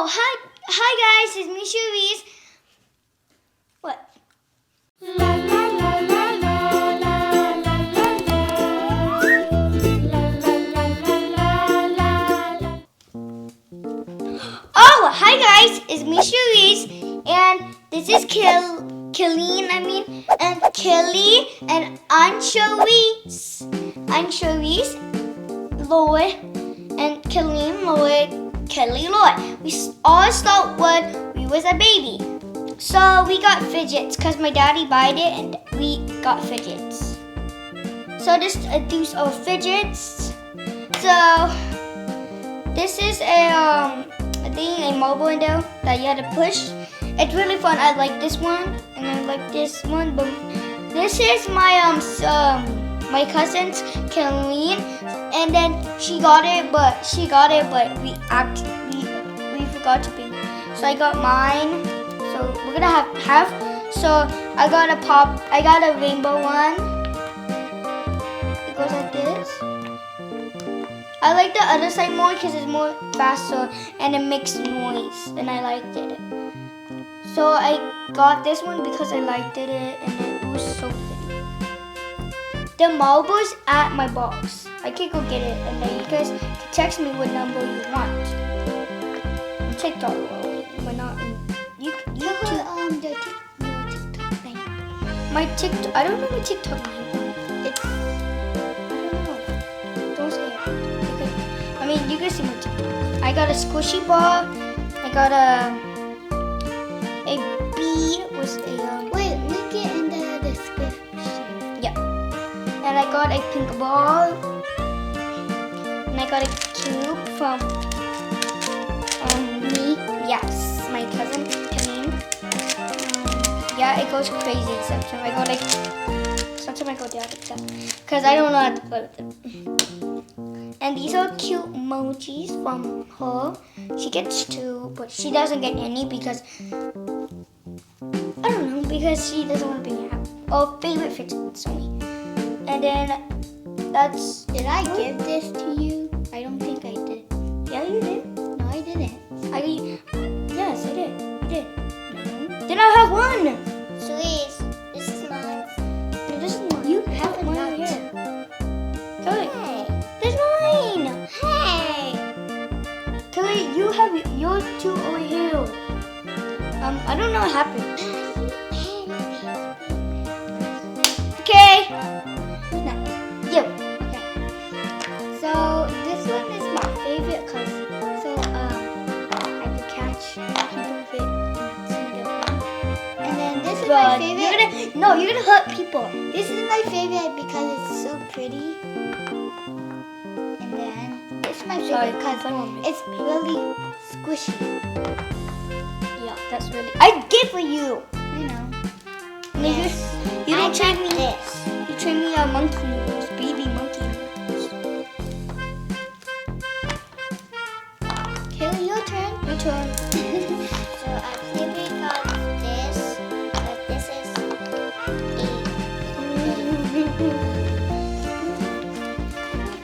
Oh, hi guys, it's me, Charice. What? La la la la la la la la la. Oh, hi guys, it's me, Charice, and this is Killeen, and Kelly, and I'm Charice. I'm Charice, Lloyd, and Killeen, Lloyd, Kelly, Lloyd. We all start when we was a baby. So we got Fidgets because my daddy bought it and we got Fidgets. So these are Fidgets. So this is a mobile window that you had to push. It's really fun. I like this one and I like this one. But this is my my cousin's Colleen, and then she got it, but we forgot to pay. So I got mine. So we're gonna have half. So I got a rainbow one. It goes like this. I like the other side more because it's more faster and it makes noise, and I liked it. So I got this one because I liked it and it was so pretty. The marbles at my box. I can go get it, and then you guys can text me what number you want. On TikTok, but not in you too. The TikTok thing. My TikTok. I don't know my TikTok name. It's I don't know. Don't say it. You can see my TikTok. I got a squishy ball. I got a bee with a Wait, link it in the description. Yeah. And I got a pink ball. And I got a cube from me. Yes, my cousin. Her name. Yeah, it goes crazy. Sometimes I go the other side because I don't know how to play with them. And these are cute emojis from her. She gets 2, but she doesn't get any because I don't know, because she doesn't want to be happy. Oh, favorite fidgets only. And then that's. Did I give this to you? I don't think I did. Yeah, you did. No, I didn't. Yes, I did. You did. No. Then I have one. Charice, this is mine. No, this is mine. You have one another. here. Kelly, Hey. this is mine. Hey. Kelly, you have yours too over here. I don't know what happened. Okay. No, you. Okay. So this one is my favorite because I could catch people with it and then this is my favorite. You're gonna hurt people. This is my favorite because it's so pretty. And then this is my favorite because it's really squishy. Yeah, that's really. I did for you. I know. Yes. You didn't train me. This. You trained me a monkey noodles, baby monkey noodles. Kelly, your turn. Your turn. So I play because this, but this is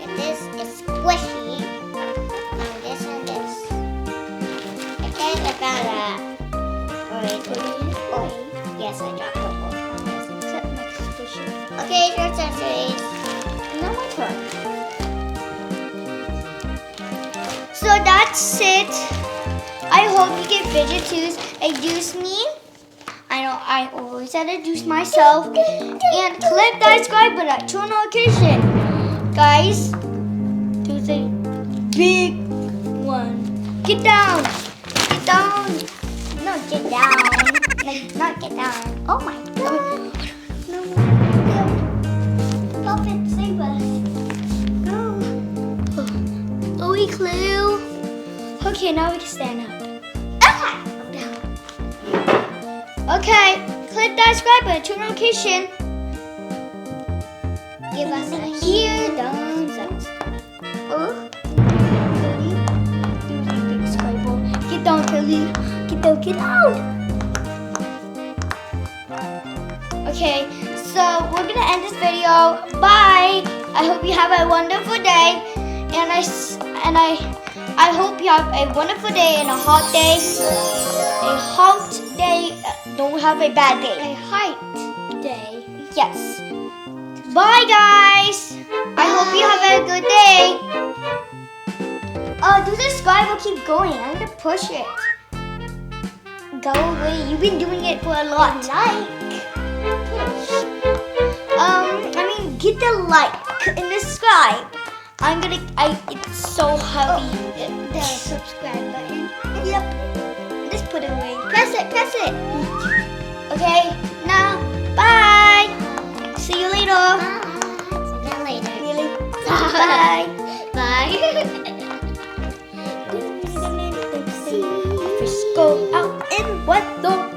and this is squishy, and this and this. Okay, I got that. Oh, yes, I dropped the ball. Okay, your turn, Charice. Now my turn. So that's it. I hope you get fidget toes. Introduce me. I know I always introduce myself. And click that subscribe button. Turn notification. Guys, there's a big one. Get down. Get down. No, get down. Like, not get down. Oh my god. No. Help it, save us. Go. Chloe Clue. Okay, now we can stand up. Ah! Down. Okay, click that subscribe button, turn notification. Give us a huge thumbs up. Get down, Kelly. Get down, get down. Okay, so we're gonna end this video. Bye. I hope you have a wonderful day. And I hope you have a wonderful day and a hot day. A hot day. Don't have a bad day. A height day. Yes. Bye, guys. I hope you have a good day. Do the sky will keep going. I'm gonna push it. Go away. You've been doing it for a lot. Push. Get the like in the sky. It's so heavy. The subscribe button. Yep. Just put it away. Press it. Okay. Now, bye. See you later. See you later. Really? Bye. Bye. First go out in weather.